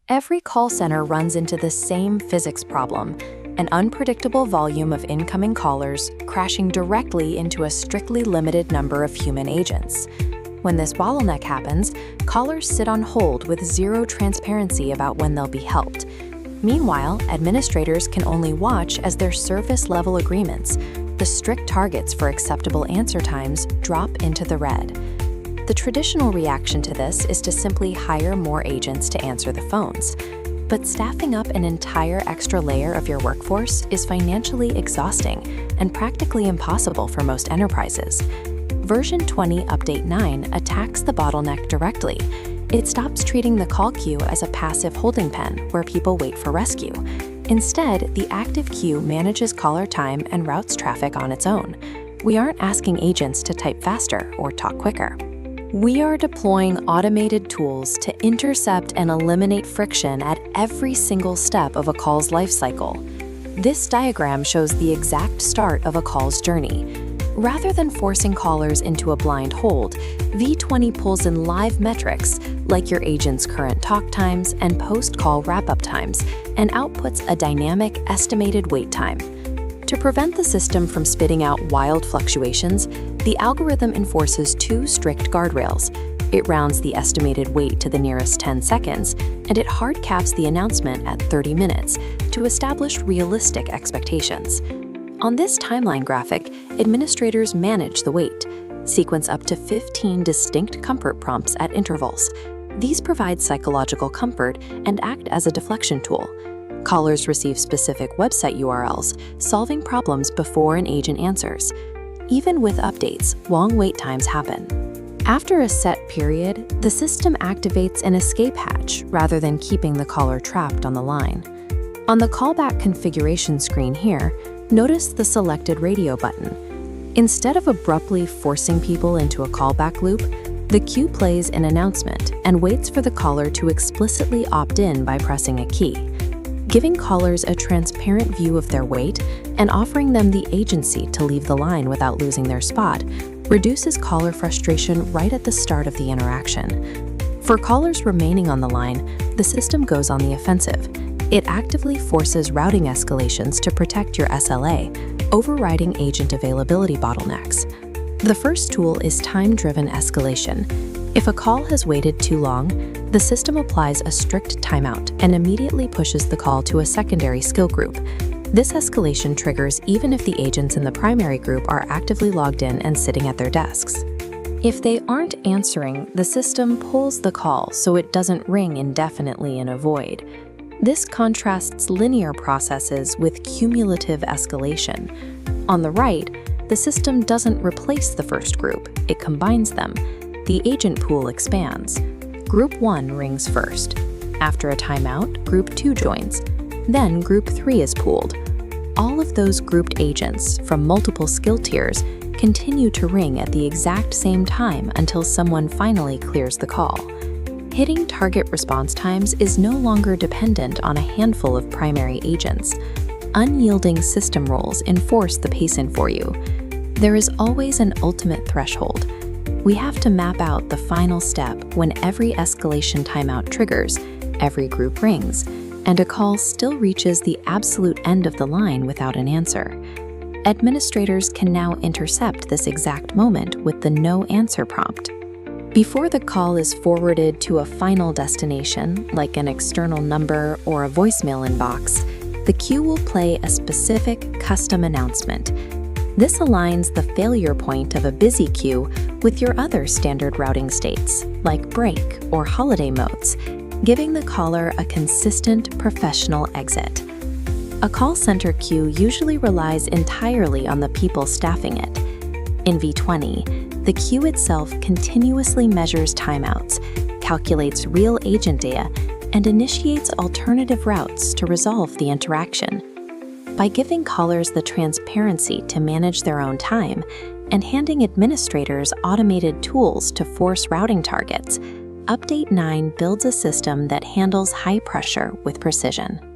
Every call center runs into the same physics problem, an unpredictable volume of incoming callers crashing directly into a strictly limited number of human agents. When this bottleneck happens, callers sit on hold with zero transparency about when they'll be helped. Meanwhile, administrators can only watch as their service-level agreements, the strict targets for acceptable answer times, drop into the red. The traditional reaction to this is to simply hire more agents to answer the phones. But staffing up an entire extra layer of your workforce is financially exhausting and practically impossible for most enterprises. Version 20 Update 9 attacks the bottleneck directly. It stops treating the call queue as a passive holding pen where people wait for rescue. Instead, the active queue manages caller time and routes traffic on its own. We aren't asking agents to type faster or talk quicker. We are deploying automated tools to intercept and eliminate friction at every single step of a call's lifecycle. This diagram shows the exact start of a call's journey. Rather than forcing callers into a blind hold, V20 pulls in live metrics like your agent's current talk times and post-call wrap-up times and outputs a dynamic estimated wait time. To prevent the system from spitting out wild fluctuations, the algorithm enforces two strict guardrails. It rounds the estimated wait to the nearest 10 seconds, and it hard caps the announcement at 30 minutes to establish realistic expectations. On this timeline graphic, administrators manage the wait, sequence up to 15 distinct comfort prompts at intervals. These provide psychological comfort and act as a deflection tool. Callers receive specific website URLs, solving problems before an agent answers. Even with updates, long wait times happen. After a set period, the system activates an escape hatch rather than keeping the caller trapped on the line. On the callback configuration screen here, notice the selected radio button. Instead of abruptly forcing people into a callback loop, the queue plays an announcement and waits for the caller to explicitly opt in by pressing a key. Giving callers a transparent view of their wait and offering them the agency to leave the line without losing their spot reduces caller frustration right at the start of the interaction. For callers remaining on the line, the system goes on the offensive. It actively forces routing escalations to protect your SLA, overriding agent availability bottlenecks. The first tool is time-driven escalation. If a call has waited too long, the system applies a strict timeout and immediately pushes the call to a secondary skill group. This escalation triggers even if the agents in the primary group are actively logged in and sitting at their desks. If they aren't answering, the system pulls the call so it doesn't ring indefinitely in a void. This contrasts linear processes with cumulative escalation. On the right, the system doesn't replace the first group, it combines them. The agent pool expands. Group 1 rings first. After a timeout, Group 2 joins. Then Group 3 is pooled. All of those grouped agents from multiple skill tiers continue to ring at the exact same time until someone finally clears the call. Hitting target response times is no longer dependent on a handful of primary agents. Unyielding system roles enforce the pacing for you. There is always an ultimate threshold. We have to map out the final step when every escalation timeout triggers, every group rings, and a call still reaches the absolute end of the line without an answer. Administrators can now intercept this exact moment with the no answer prompt. Before the call is forwarded to a final destination, like an external number or a voicemail inbox, the queue will play a specific custom announcement. This aligns the failure point of a busy queue with your other standard routing states, like break or holiday modes, giving the caller a consistent professional exit. A call center queue usually relies entirely on the people staffing it. In V20, the queue itself continuously measures timeouts, calculates real agent data, and initiates alternative routes to resolve the interaction. By giving callers the transparency to manage their own time and handing administrators automated tools to force routing targets, Update 9 builds a system that handles high pressure with precision.